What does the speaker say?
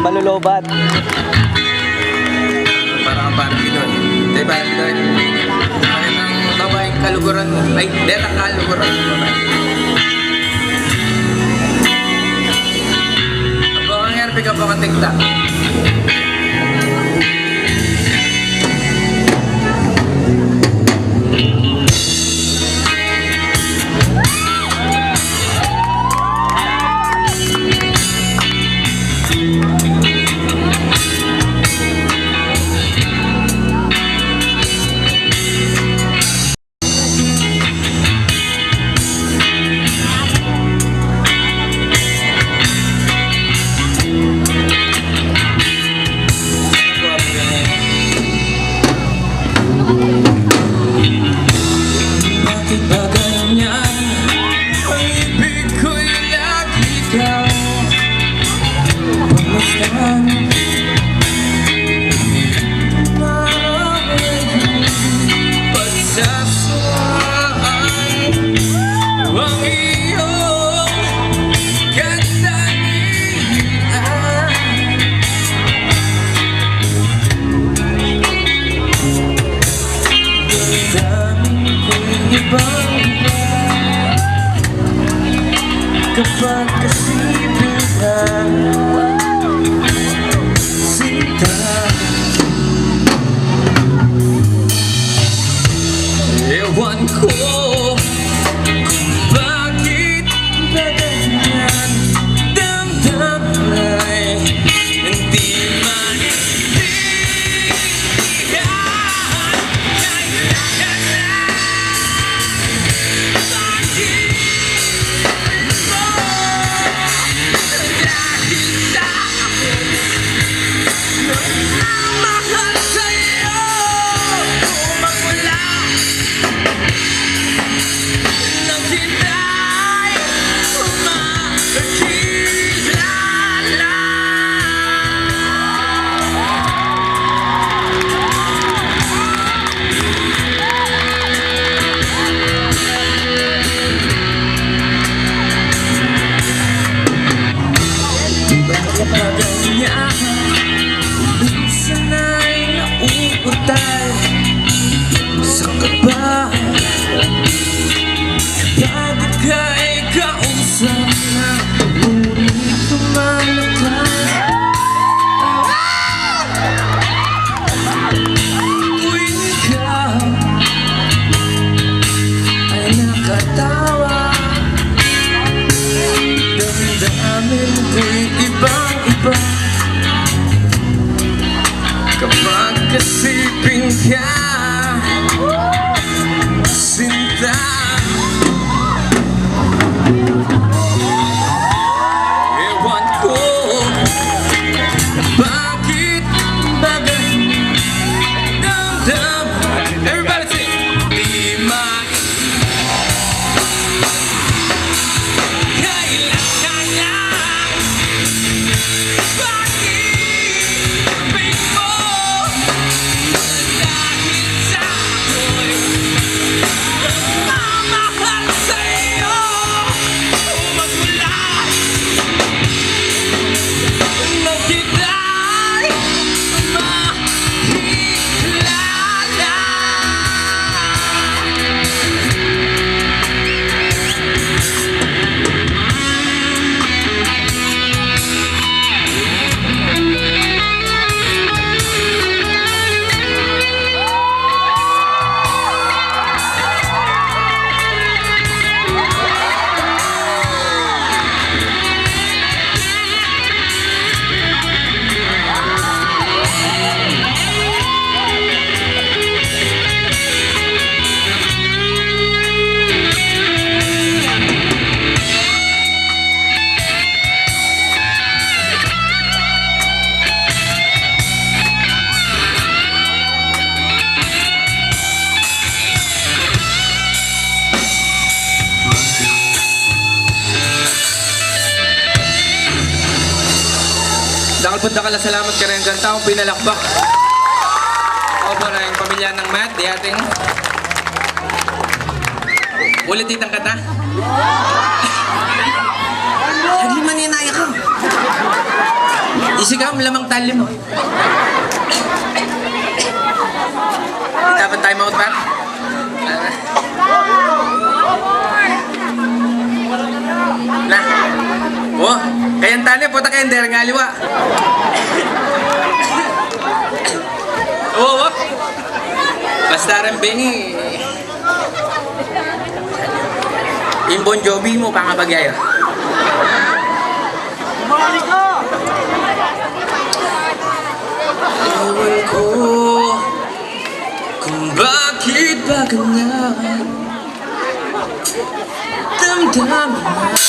malulubat. Parang Pinoy. Hindi, parang Pinoy. Parang ang babaeng kaluguran mo. Ay, deta kaluguran mo. Aba, ang herpe ka pa katikta. Kapag kasipin ka, sinta, ewan ko kung bakit ba ganyan damdamin hindi maintindihan. Kailangan na bakit minsan ay nauutay sa kaba kapag ika'y kausap na ngunit tumalakay. Tuwing ikaw ay nakatawa, damdamin ko'y ibang-iba. Kapag kasipin ka, sinta, ewan ko bakit ba ganyan damdamin. Everybody sing! Di kailangan na bakit mo Punta ka lang, salamat ka rin hanggang taong pinalakbak. Ako po na yung pamilya ng Matt, di ating ulit-itang kata. Hindi man inaya ka. Isigaw mo lamang tali mo. Dapat tayo maut pa. Na. Oh, kayang tali, puta kayang der nga liwa. Oh. Basta rin bengi. Yung Bon Jovi mo, pangabagyayo. Ewan ko kung bakit ba ganyan damdamin na